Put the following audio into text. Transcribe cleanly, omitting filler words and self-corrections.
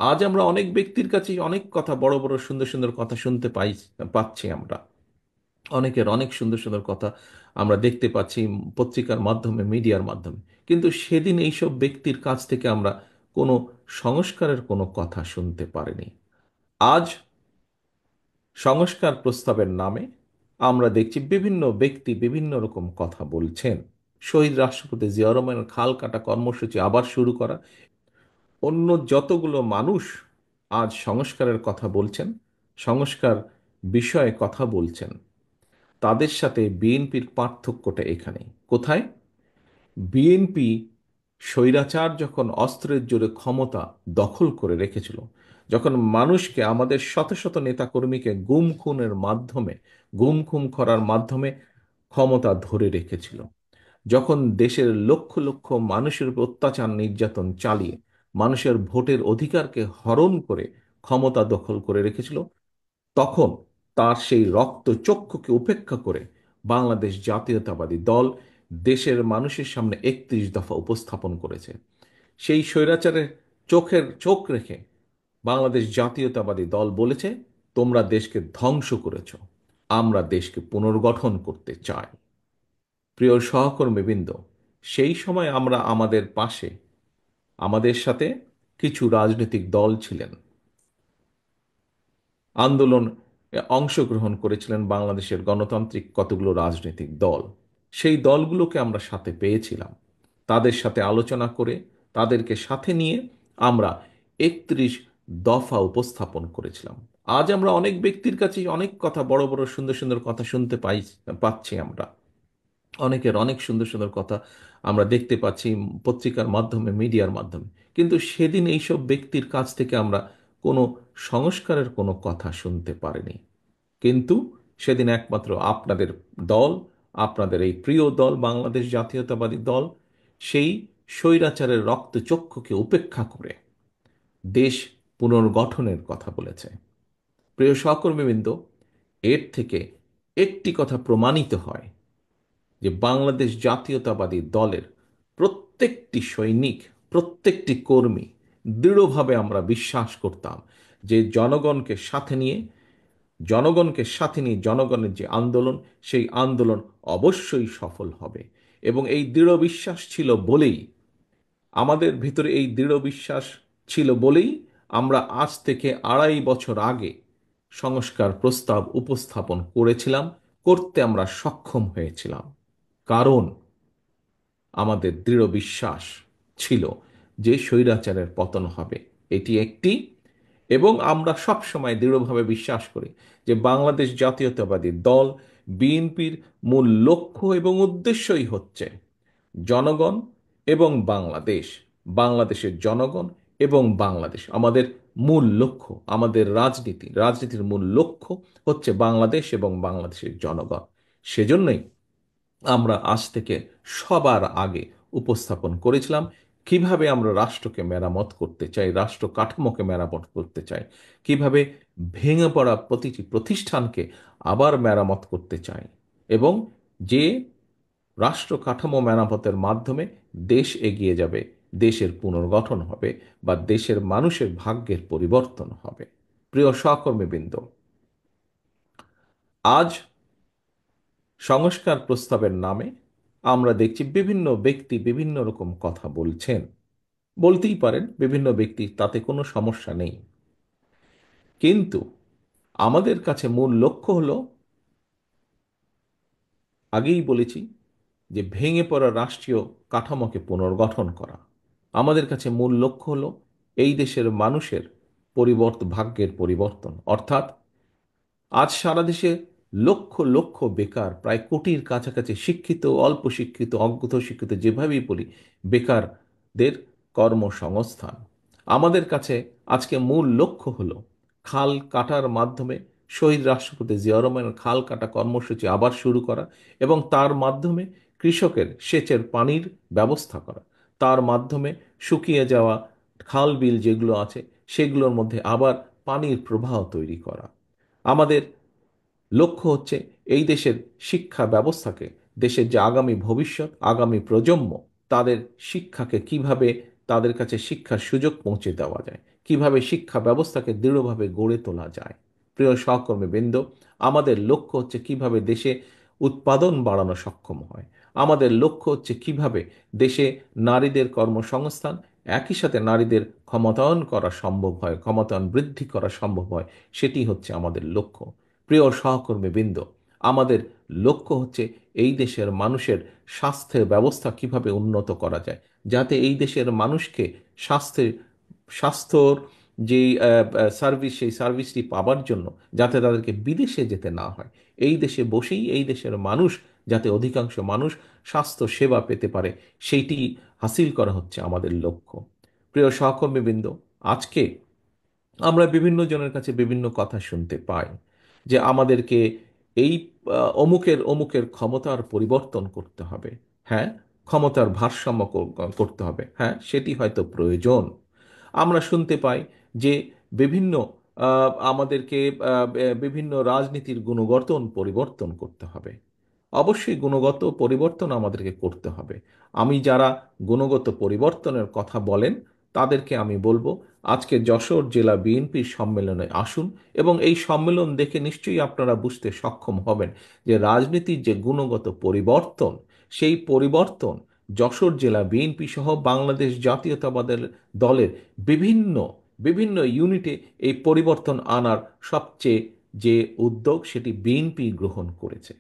আজ আমরা অনেক ব্যক্তির কাছেই অনেক কথা, বড় বড় সুন্দর সুন্দর কথা শুনতে পাচ্ছি আমরা। অনেকের অনেক সুন্দর সুন্দর কথা আমরা দেখতে পাচ্ছি পত্রিকার মাধ্যমে, মিডিয়ার মাধ্যমে। কিন্তু সেদিন এইসব ব্যক্তির কাছ থেকে আমরা কোনো সংস্কারের কোনো কথা শুনতে পারিনি। আজ সংস্কার প্রস্তাবের নামে আমরা দেখছি বিভিন্ন ব্যক্তি বিভিন্ন রকম কথা বলছেন। শহীদ রাষ্ট্রপতি জিয়া রহমানের খাল কাটা কর্মসূচি আবার শুরু করা, অন্য যতগুলো মানুষ আজ সংস্কারের কথা বলছেন, সংস্কার বিষয়ে কথা বলছেন, তাদের সাথে বিএনপির পার্থক্যটা এখানে কোথায়? বিএনপি স্বৈরাচার যখন অস্ত্রের জোরে ক্ষমতা দখল করে রেখেছিল, যখন মানুষকে, আমাদের শত শত নেতাকর্মীকে গুম খুন করার মাধ্যমে ক্ষমতা ধরে রেখেছিল, যখন দেশের লক্ষ লক্ষ মানুষের উপর অত্যাচার নির্যাতন চালিয়ে মানুষের ভোটের অধিকারকে হরণ করে ক্ষমতা দখল করে রেখেছিল, তখন তার সেই রক্তচক্ষুকে উপেক্ষা করে বাংলাদেশ জাতীয়তাবাদী দল দেশের মানুষের সামনে 31 দফা উপস্থাপন করেছে। সেই স্বৈরাচারের চোখ রেখে বাংলাদেশ জাতীয়তাবাদী দল বলেছে, তোমরা দেশকে ধ্বংস করেছ, আমরা দেশকে পুনর্গঠন করতে চাই। প্রিয় সহকর্মীবৃন্দ, সেই সময় আমরা, আমাদের পাশে, আমাদের সাথে কিছু রাজনৈতিক দল ছিলেন, আন্দোলন অংশগ্রহণ করেছিলেন বাংলাদেশের গণতান্ত্রিক কতগুলো রাজনৈতিক দল। সেই দলগুলোকে আমরা সাথে পেয়েছিলাম, তাদের সাথে আলোচনা করে, তাদেরকে সাথে নিয়ে আমরা 31 দফা উপস্থাপন করেছিলাম। আজ আমরা অনেক ব্যক্তির কাছেই অনেক কথা, বড় বড় সুন্দর সুন্দর কথা শুনতে পাচ্ছি আমরা। অনেকের অনেক সুন্দর সুন্দর কথা আমরা দেখতে পাচ্ছি পত্রিকার মাধ্যমে, মিডিয়ার মাধ্যমে। কিন্তু সেদিন এইসব ব্যক্তির কাছ থেকে আমরা কোনো সংস্কারের কোনো কথা শুনতে পারিনি। কিন্তু সেদিন একমাত্র আপনাদের দল, আপনাদের এই প্রিয় দল বাংলাদেশ জাতীয়তাবাদী দল, সেই স্বৈরাচারের রক্তচক্ষুকে উপেক্ষা করে দেশ পুনর্গঠনের কথা বলেছে। প্রিয় সহকর্মীবৃন্দ, এর থেকে একটি কথা প্রমাণিত হয় যে বাংলাদেশ জাতীয়তাবাদী দলের প্রত্যেকটি সৈনিক, প্রত্যেকটি কর্মী দৃঢ়ভাবে আমরা বিশ্বাস করতাম যে জনগণের যে আন্দোলন, সেই আন্দোলন অবশ্যই সফল হবে। এবং এই দৃঢ় বিশ্বাস ছিল বলেই, আমাদের ভিতরে এই দৃঢ় বিশ্বাস ছিল বলেই আমরা আজ থেকে 2.5 বছর আগে সংস্কার প্রস্তাব উপস্থাপন করেছিলাম, করতে আমরা সক্ষম হয়েছিলাম। কারণ আমাদের দৃঢ় বিশ্বাস ছিল যে স্বৈরাচারের পতন হবে, এটি একটি। এবং আমরা সব সময় দৃঢ়ভাবে বিশ্বাস করি যে বাংলাদেশ জাতীয়তাবাদী দল, বিএনপির মূল লক্ষ্য এবং উদ্দেশ্যই হচ্ছে জনগণ এবং বাংলাদেশ, বাংলাদেশের জনগণ এবং বাংলাদেশ। আমাদের মূল লক্ষ্য, আমাদের রাজনীতির মূল লক্ষ্য হচ্ছে বাংলাদেশ এবং বাংলাদেশের জনগণ। সেজন্যই আমরা আজ থেকে সবার আগে উপস্থাপন করেছিলাম কিভাবে আমরা রাষ্ট্রকে মেরামত করতে চাই, রাষ্ট্র কাঠামোকে মেরামত করতে চাই, কিভাবে ভেঙে পড়া প্রতিটি প্রতিষ্ঠানকে আবার মেরামত করতে চাই, এবং যে রাষ্ট্র কাঠামো মেরামতের মাধ্যমে দেশ এগিয়ে যাবে, দেশের পুনর্গঠন হবে, বা দেশের মানুষের ভাগ্যের পরিবর্তন হবে। প্রিয় সহকর্মীবৃন্দ, আজ সংস্কার প্রস্তাবের নামে আমরা দেখছি বিভিন্ন ব্যক্তি বিভিন্ন রকম কথা বলছেন। বলতেই পারেন বিভিন্ন ব্যক্তি, তাতে কোনো সমস্যা নেই। কিন্তু আমাদের কাছে মূল লক্ষ্য হলো, আগেই বলেছি, যে ভেঙে পড়া রাষ্ট্রীয় কাঠামোকে পুনর্গঠন করা। আমাদের কাছে মূল লক্ষ্য হলো এই দেশের মানুষের ভাগ্যের পরিবর্তন। অর্থাৎ আজ সারা দেশে লক্ষ লক্ষ বেকার, প্রায় কোটির কাছাকাছি শিক্ষিত, অল্প শিক্ষিত, অজ্ঞ শিক্ষিত, যেভাবেই বলি, বেকারদের কর্মসংস্থান। আমাদের কাছে আজকে মূল লক্ষ্য হলো খাল কাটার মাধ্যমে শহীদ রাষ্ট্রপতি জিয়া রহমানের খাল কাটা কর্মসূচি আবার শুরু করা, এবং তার মাধ্যমে কৃষকের সেচের পানির ব্যবস্থা করা, তার মাধ্যমে শুকিয়ে যাওয়া খাল বিল যেগুলো আছে সেগুলোর মধ্যে আবার পানির প্রবাহ তৈরি করা। আমাদের লক্ষ্য হচ্ছে এই দেশের শিক্ষা ব্যবস্থাকে, দেশের যে আগামী ভবিষ্যৎ, আগামী প্রজন্ম, তাদের শিক্ষাকে কিভাবে, তাদের কাছে শিক্ষার সুযোগ পৌঁছে দেওয়া যায়, কিভাবে শিক্ষা ব্যবস্থাকে দৃঢ়ভাবে গড়ে তোলা যায়। প্রিয় সহকর্মীবৃন্দ, আমাদের লক্ষ্য হচ্ছে কিভাবে দেশে উৎপাদন বাড়ানো সক্ষম হয়। আমাদের লক্ষ্য হচ্ছে কিভাবে দেশে নারীদের কর্মসংস্থান, একই সাথে নারীদের ক্ষমতায়ন করা সম্ভব হয়, ক্ষমতায়ন বৃদ্ধি করা সম্ভব হয়, সেটি হচ্ছে আমাদের লক্ষ্য। প্রিয় সহকর্মীবৃন্দ, আমাদের লক্ষ্য হচ্ছে এই দেশের মানুষের স্বাস্থ্যের ব্যবস্থা কিভাবে উন্নত করা যায়, যাতে এই দেশের মানুষকে স্বাস্থ্যর যেই সার্ভিস, সেই সার্ভিসটি পাবার জন্য যাতে তাদেরকে বিদেশে যেতে না হয়, এই দেশে বসেই এই দেশের মানুষ যাতে অধিকাংশ মানুষ স্বাস্থ্য সেবা পেতে পারে, সেইটি হাসিল করা হচ্ছে আমাদের লক্ষ্য। প্রিয় সহকর্মীবৃন্দ, আজকে আমরা বিভিন্ন জনের কাছে বিভিন্ন কথা শুনতে পাই যে আমাদেরকে এই অমুকের অমুকের ক্ষমতার পরিবর্তন করতে হবে। হ্যাঁ, ক্ষমতার ভারসাম্য করতে হবে, হ্যাঁ সেটি হয়তো প্রয়োজন। আমরা শুনতে পাই যে বিভিন্ন আমাদেরকে বিভিন্ন রাজনীতির গুণগঠন পরিবর্তন করতে হবে। অবশ্যই গুণগত পরিবর্তন আমাদেরকে করতে হবে। আমি যারা গুণগত পরিবর্তনের কথা বলেন তাদেরকে আমি বলবো, আজকে যশোর জেলা বিএনপির সম্মেলনে আসুন এবং এই সম্মেলন দেখে নিশ্চয়ই আপনারা বুঝতে সক্ষম হবেন যে রাজনীতির যে গুণগত পরিবর্তন, সেই পরিবর্তন যশোর জেলা বিএনপি সহ বাংলাদেশ জাতীয়তাবাদের দলের বিভিন্ন বিভিন্ন ইউনিটে এই পরিবর্তন আনার সবচেয়ে যে উদ্যোগ, সেটি বিএনপি গ্রহণ করেছে।